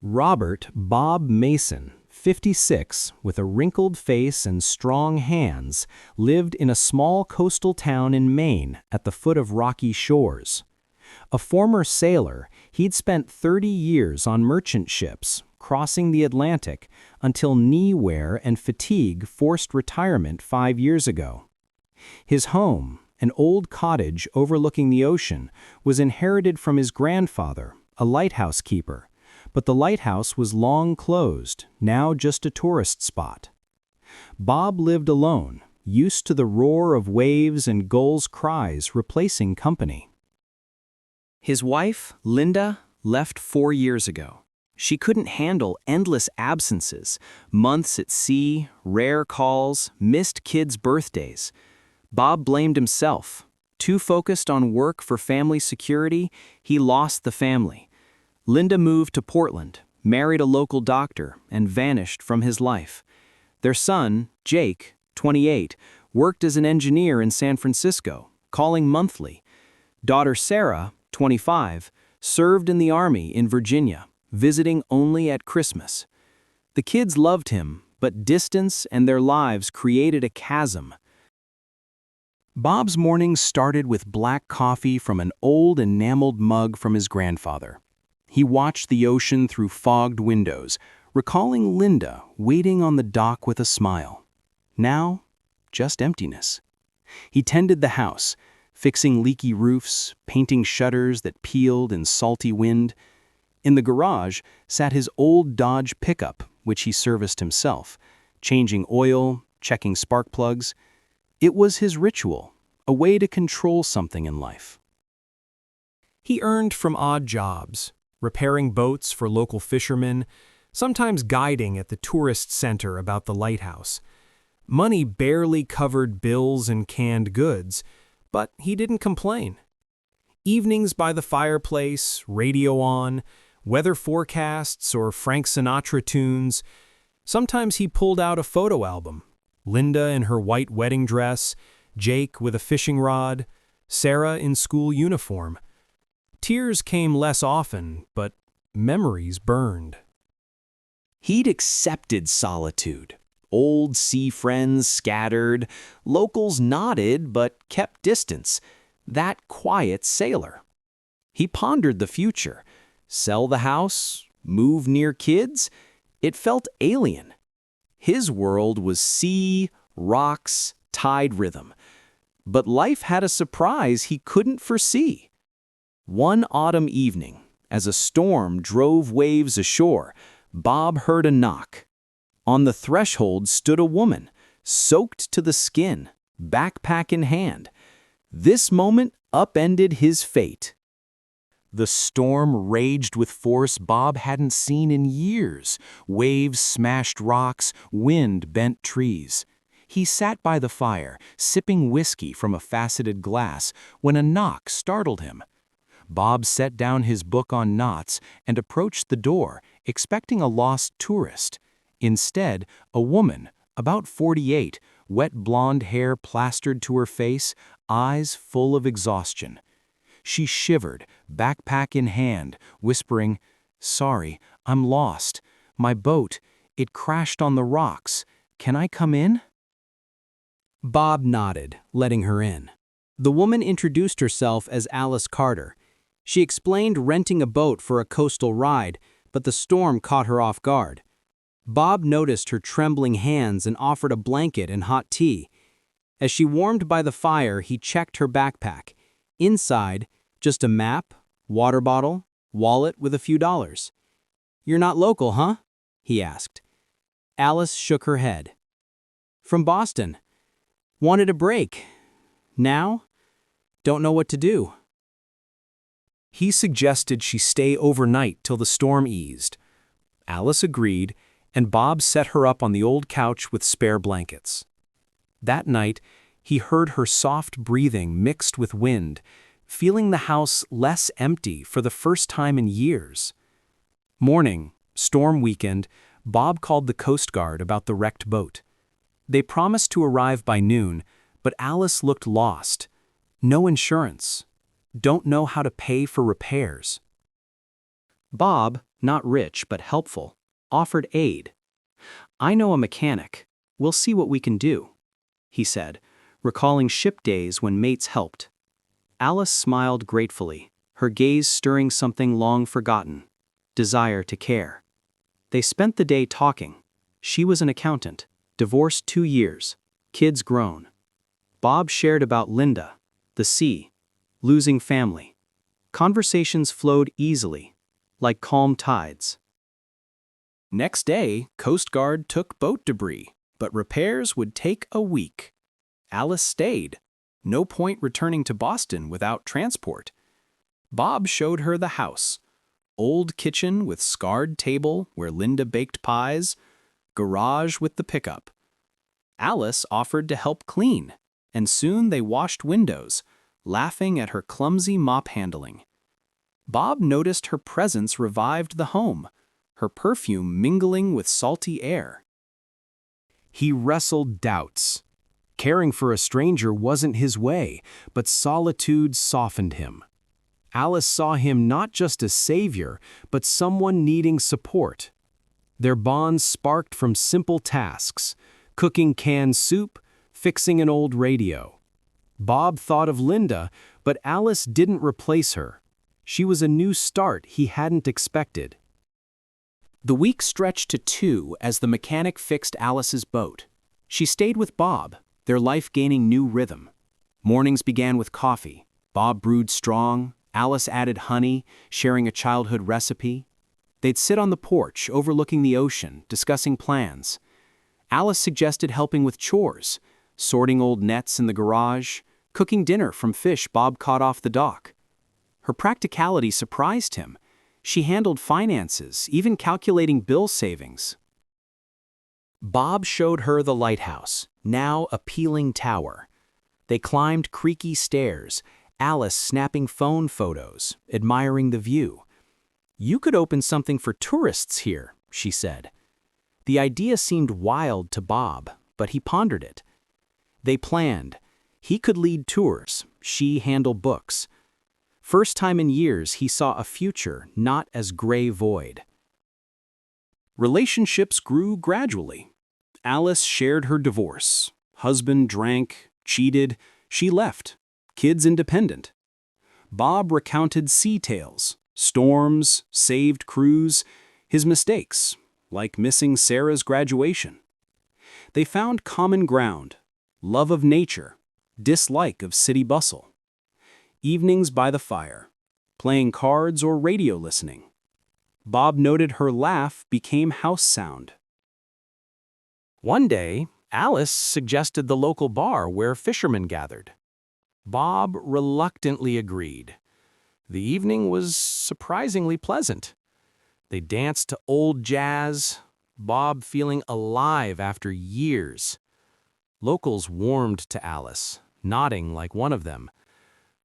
Robert Bob Mason, 56, with a wrinkled face and strong hands, lived in a small coastal town in Maine at the foot of rocky shores. A former sailor, he'd spent 30 years on merchant ships, crossing the Atlantic until knee wear and fatigue forced retirement 5 years ago. His home, an old cottage overlooking the ocean, was inherited from his grandfather, a lighthouse keeper, but the lighthouse was long closed, now just a tourist spot. Bob lived alone, used to the roar of waves and gulls' cries replacing company. His wife, Linda, left 4 years ago. She couldn't handle endless absences, months at sea, rare calls, missed kids' birthdays. Bob blamed himself. Too focused on work for family security, he lost the family. Linda moved to Portland, married a local doctor, and vanished from his life. Their son, Jake, 28, worked as an engineer in San Francisco, calling monthly. Daughter Sarah, 25, served in the Army in Virginia, visiting only at Christmas. The kids loved him, but distance and their lives created a chasm. Bob's mornings started with black coffee from an old enameled mug from his grandfather. He watched the ocean through fogged windows, recalling Linda waiting on the dock with a smile. Now, just emptiness. He tended the house, fixing leaky roofs, painting shutters that peeled in salty wind. In the garage sat his old Dodge pickup, which he serviced himself, changing oil, checking spark plugs. It was his ritual, a way to control something in life. He earned from odd jobs, repairing boats for local fishermen, sometimes guiding at the tourist center about the lighthouse. Money barely covered bills and canned goods, but he didn't complain. Evenings by the fireplace, radio on, weather forecasts or Frank Sinatra tunes. Sometimes he pulled out a photo album. Linda in her white wedding dress, Jake with a fishing rod, Sarah in school uniform. Tears came less often, but memories burned. He'd accepted solitude. Old sea friends scattered, locals nodded but kept distance. That quiet sailor. He pondered the future. Sell the house? Move near kids? It felt alien. His world was sea, rocks, tide rhythm. But life had a surprise he couldn't foresee. One autumn evening, as a storm drove waves ashore, Bob heard a knock. On the threshold stood a woman, soaked to the skin, backpack in hand. This moment upended his fate. The storm raged with force Bob hadn't seen in years. Waves smashed rocks, wind bent trees. He sat by the fire, sipping whiskey from a faceted glass, when a knock startled him. Bob set down his book on knots and approached the door, expecting a lost tourist. Instead, a woman, about 48, wet blonde hair plastered to her face, eyes full of exhaustion. She shivered, backpack in hand, whispering, "Sorry, I'm lost. My boat, it crashed on the rocks. Can I come in?" Bob nodded, letting her in. The woman introduced herself as Alice Carter. She explained renting a boat for a coastal ride, but the storm caught her off guard. Bob noticed her trembling hands and offered a blanket and hot tea. As she warmed by the fire, he checked her backpack. Inside, just a map, water bottle, wallet with a few dollars. "You're not local, huh?" he asked. Alice shook her head. "From Boston. Wanted a break. Now, don't know what to do." He suggested she stay overnight till the storm eased. Alice agreed, and Bob set her up on the old couch with spare blankets. That night, he heard her soft breathing mixed with wind, feeling the house less empty for the first time in years. Morning, storm weekend, Bob called the Coast Guard about the wrecked boat. They promised to arrive by noon, but Alice looked lost. No insurance. Don't know how to pay for repairs. Bob, not rich but helpful, offered aid. "I know a mechanic. We'll see what we can do," he said, recalling ship days when mates helped. Alice smiled gratefully, her gaze stirring something long forgotten, desire to care. They spent the day talking. She was an accountant, divorced 2 years, kids grown. Bob shared about Linda, the sea, losing family. Conversations flowed easily, like calm tides. Next day, Coast Guard took boat debris, but repairs would take a week. Alice stayed. No point returning to Boston without transport. Bob showed her the house. Old kitchen with scarred table where Linda baked pies, garage with the pickup. Alice offered to help clean, and soon they washed windows, laughing at her clumsy mop handling. Bob noticed her presence revived the home, her perfume mingling with salty air. He wrestled doubts. Caring for a stranger wasn't his way, but solitude softened him. Alice saw him not just as savior, but someone needing support. Their bond sparked from simple tasks, cooking canned soup, fixing an old radio. Bob thought of Linda, but Alice didn't replace her. She was a new start he hadn't expected. The week stretched to 2 as the mechanic fixed Alice's boat. She stayed with Bob, their life gaining new rhythm. Mornings began with coffee. Bob brewed strong, Alice added honey, sharing a childhood recipe. They'd sit on the porch, overlooking the ocean, discussing plans. Alice suggested helping with chores, sorting old nets in the garage, cooking dinner from fish Bob caught off the dock. Her practicality surprised him. She handled finances, even calculating bill savings. Bob showed her the lighthouse, now a peeling tower. They climbed creaky stairs, Alice snapping phone photos, admiring the view. "You could open something for tourists here," she said. The idea seemed wild to Bob, but he pondered it. They planned. He could lead tours, she handle books. First time in years he saw a future not as gray void. Relationships grew gradually. Alice shared her divorce. Husband drank, cheated, she left. Kids independent. Bob recounted sea tales, storms, saved crews, his mistakes, like missing Sarah's graduation. They found common ground, love of nature, dislike of city bustle. Evenings by the fire, playing cards or radio listening. Bob noted her laugh became house sound. One day, Alice suggested the local bar where fishermen gathered. Bob reluctantly agreed. The evening was surprisingly pleasant. They danced to old jazz, Bob feeling alive after years. Locals warmed to Alice, nodding like one of them.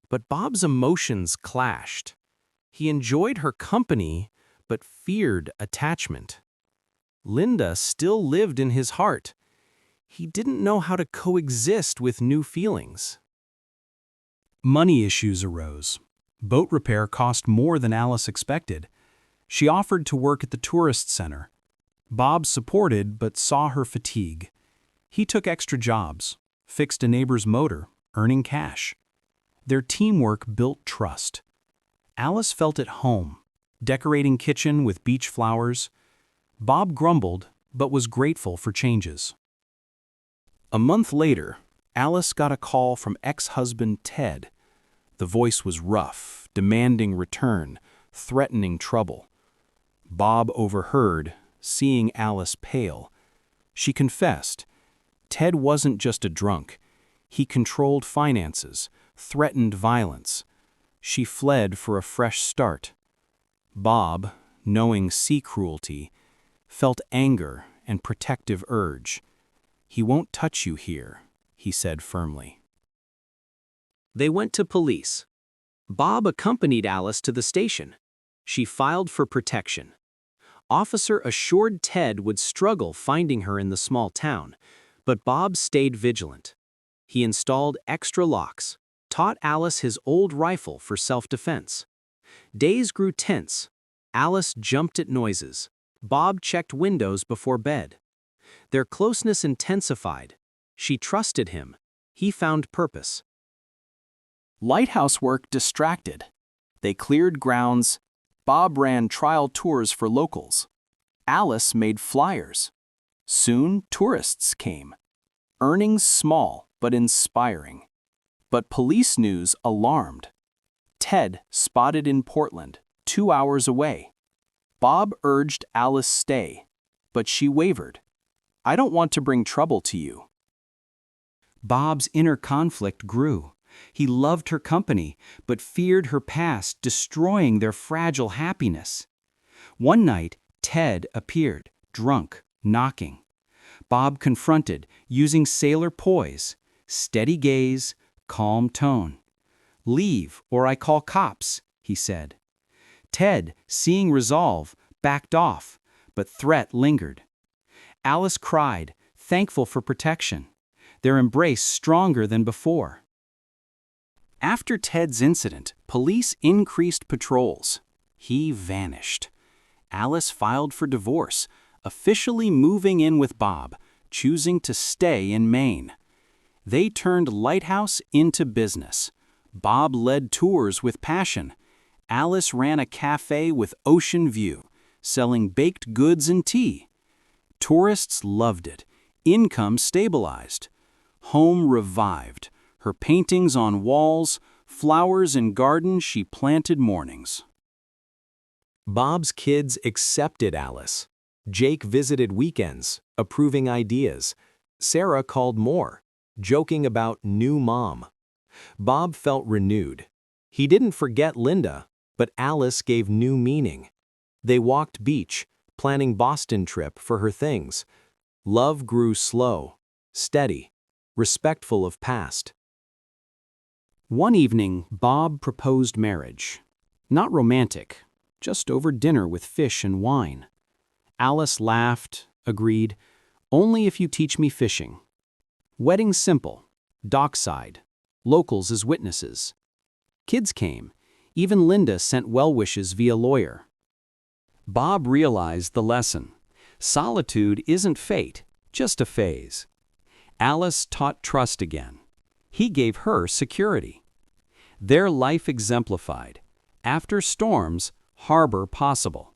But Bob's emotions clashed. He enjoyed her company, but feared attachment. Linda still lived in his heart. He didn't know how to coexist with new feelings. Money issues arose. Boat repair cost more than Alice expected. She offered to work at the tourist center. Bob supported but saw her fatigue. He took extra jobs, fixed a neighbor's motor, earning cash. Their teamwork built trust. Alice felt at home, decorating kitchen with beach flowers. Bob grumbled, but was grateful for changes. A month later, Alice got a call from ex-husband Ted. The voice was rough, demanding return, threatening trouble. Bob overheard, seeing Alice pale. She confessed. Ted wasn't just a drunk. He controlled finances, threatened violence. She fled for a fresh start. Bob, knowing sea cruelty, felt anger and protective urge. "He won't touch you here," he said firmly. They went to police. Bob accompanied Alice to the station. She filed for protection. Officer assured Ted would struggle finding her in the small town, but Bob stayed vigilant. He installed extra locks, taught Alice his old rifle for self-defense. Days grew tense. Alice jumped at noises. Bob checked windows before bed. Their closeness intensified. She trusted him. He found purpose. Lighthouse work distracted. They cleared grounds. Bob ran trial tours for locals. Alice made flyers. Soon, tourists came. Earnings small but inspiring. But police news alarmed. Ted spotted in Portland, 2 hours away. Bob urged Alice stay, but she wavered. "I don't want to bring trouble to you." Bob's inner conflict grew. He loved her company, but feared her past destroying their fragile happiness. One night, Ted appeared, drunk, knocking. Bob confronted, using sailor poise, steady gaze, calm tone. "Leave, or I call cops," he said. Ted, seeing resolve, backed off, but threat lingered. Alice cried, thankful for protection, their embrace stronger than before. After Ted's incident, police increased patrols. He vanished. Alice filed for divorce, officially moving in with Bob, choosing to stay in Maine. They turned Lighthouse into business. Bob led tours with passion. Alice ran a cafe with ocean view, selling baked goods and tea. Tourists loved it. Income stabilized. Home revived. Her paintings on walls, flowers in gardens she planted mornings. Bob's kids accepted Alice. Jake visited weekends, approving ideas. Sarah called more, joking about new mom. Bob felt renewed. He didn't forget Linda, but Alice gave new meaning. They walked beach, planning Boston trip for her things. Love grew slow, steady, respectful of past. One evening, Bob proposed marriage. Not romantic, just over dinner with fish and wine. Alice laughed, agreed, "Only if you teach me fishing." Wedding simple, dockside, locals as witnesses. Kids came, even Linda sent well wishes via lawyer. Bob realized the lesson. Solitude isn't fate, just a phase. Alice taught trust again. He gave her security. Their life exemplified. After storms, harbor possible.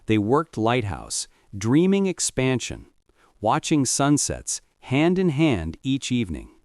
They worked Lighthouse, dreaming expansion, watching sunsets hand in hand each evening.